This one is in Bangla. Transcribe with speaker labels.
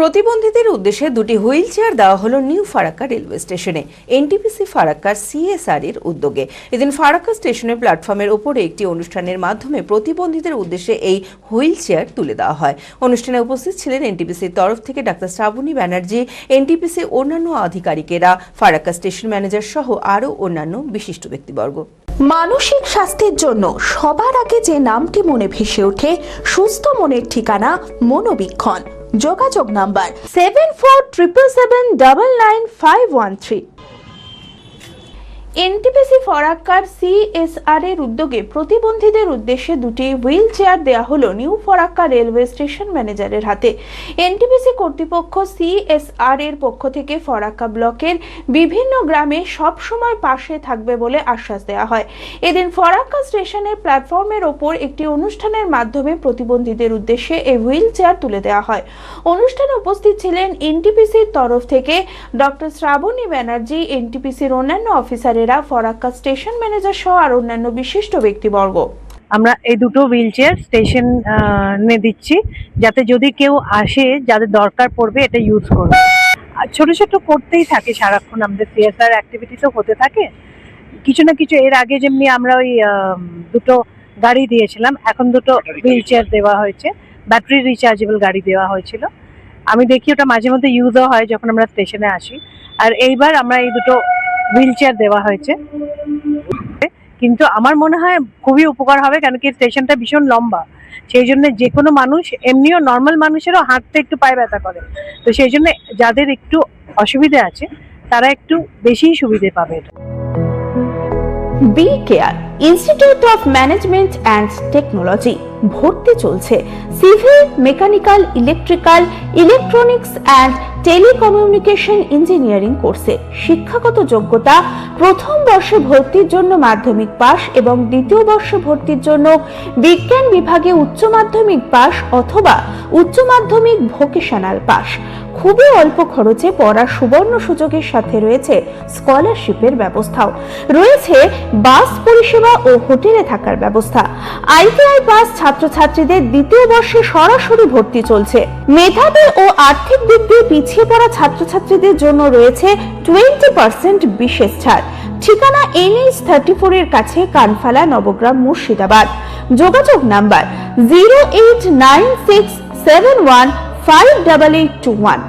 Speaker 1: প্রতিবন্ধীদের উদ্দেশ্যে দুটি হুইল চেয়ার দেওয়া হলো নিউ ফারাক্কা রেলওয়ে স্টেশনে। এনটিপিসি ফারাক্কার সিএসআর এর উদ্যোগে এদিন ফারাক্কা স্টেশনের প্ল্যাটফর্মের উপরে একটি অনুষ্ঠানের মাধ্যমে প্রতিবন্ধীদের উদ্দেশ্যে এই হুইল চেয়ার তুলে দেওয়া হয়। অনুষ্ঠানে উপস্থিত ছিলেন এনটিপিসির তরফ থেকে ডাক্তার শ্রাবণী ব্যানার্জি, এনটিপিসি অন্যান্য আধিকারিকেরা, ফারাক্কা স্টেশন ম্যানেজার সহ আরও অন্যান্য বিশিষ্ট ব্যক্তিবর্গ।
Speaker 2: মানসিক স্বাস্থ্যের জন্য সবার আগে যে নামটি মনে ভেসে ওঠে, সুস্থ মনের ঠিকানা মনোবীক্ষণ। যোগাযোগ নাম্বার 7477799513। এনটিপিসি ফারাক্কার সিএসআর এর উদ্যোগে প্রতিবন্ধীদের উদ্দেশ্যে দুটি হুইল চেয়ার দেওয়া হলো নিউ ফারাক্কা রেলওয়ে স্টেশন ম্যানেজারের হাতে। এনটিপিসি কর্তৃপক্ষ সিএসআর এর পক্ষ থেকে ফারাক্কা ব্লকের বিভিন্ন গ্রামে সব সময় পাশে থাকবে বলে আশ্বাস দেওয়া হয়। এদিন ফারাক্কা স্টেশনের প্ল্যাটফর্মের ওপর একটি অনুষ্ঠানের মাধ্যমে প্রতিবন্ধীদের উদ্দেশ্যে এই হুইল চেয়ার তুলে দেওয়া হয়। অনুষ্ঠানে উপস্থিত ছিলেন এনটিপিসির তরফ থেকে ডক্টর শ্রাবণী ব্যানার্জি, এনটিপিসির অন্যান্য অফিসার, ফারাক্কা স্টেশন ম্যানেজার সহ আর অন্যান্য বিশিষ্ট ব্যক্তিবর্গ।
Speaker 3: আমরা এই দুটো হুইল চেয়ার স্টেশনে দিচ্ছি, যাতে যদি কেউ আসে যাদের দরকার পড়বে এটা ইউজ করবে। ছোট ছোট করতেই থাকে সারাক্ষণ, আমাদের সিএসআর অ্যাক্টিভিটি তো হতে থাকে কিছু না কিছু। এর আগে যেমনি আমরা ওই দুটো গাড়ি দিয়েছিলাম, এখন দুটো হুইল চেয়ার দেওয়া হয়েছে, ব্যাটারি রিচার্জেবল গাড়ি দেওয়া হয়েছিল। আমি দেখি ওটা মাঝে মধ্যে ইউজও হয় যখন আমরা স্টেশনে আসি। আর এইবার আমরা এই দুটো হুইল চেয়ার দেওয়া হয়েছে, কিন্তু আমার মনে হয় খুবই উপকার হবে, কারণ কি স্টেশনটা ভীষণ লম্বা, সেই জন্য যে কোনো মানুষ, এমনিও নর্মাল মানুষেরও হাঁটতে একটু পায়ে ব্যথা করে, তো সেই জন্য যাদের একটু অসুবিধা আছে তারা একটু বেশিই সুবিধে পাবে।
Speaker 2: B Care Institute of Management and Technology ভর্তি চলছে civil, mechanical, electrical, electronics and telecommunication engineering কোর্সে। শিক্ষাগত যোগ্যতা: প্রথম বর্ষে ভর্তির জন্য মাধ্যমিক পাস এবং দ্বিতীয় বর্ষে ভর্তির জন্য বিজ্ঞান বিভাগে উচ্চ মাধ্যমিক পাস অথবা উচ্চ মাধ্যমিক ভোকেশনাল পাস। খুবই অল্প খরচে পড়ার সুবর্ণ সুযোগের সাথে রয়েছে স্কলারশিপের ব্যবস্থাও। রয়েছে বাস পরিষেবা ও হোটেলে থাকার ব্যবস্থা। আইটিআই পাস ছাত্রছাত্রীদের দ্বিতীয় বর্ষে সরাসরি ভর্তি চলছে। মেধাবী ও আর্থিক দিক দিয়ে পিছিয়ে পড়া ছাত্রছাত্রীদের জন্য রয়েছে 20% বিশেষ ছাড়। ঠিকানা NH34 এর কাছে, কানফালা, নবগ্রাম, মুর্শিদাবাদ। যোগাযোগ নাম্বার 08967158821।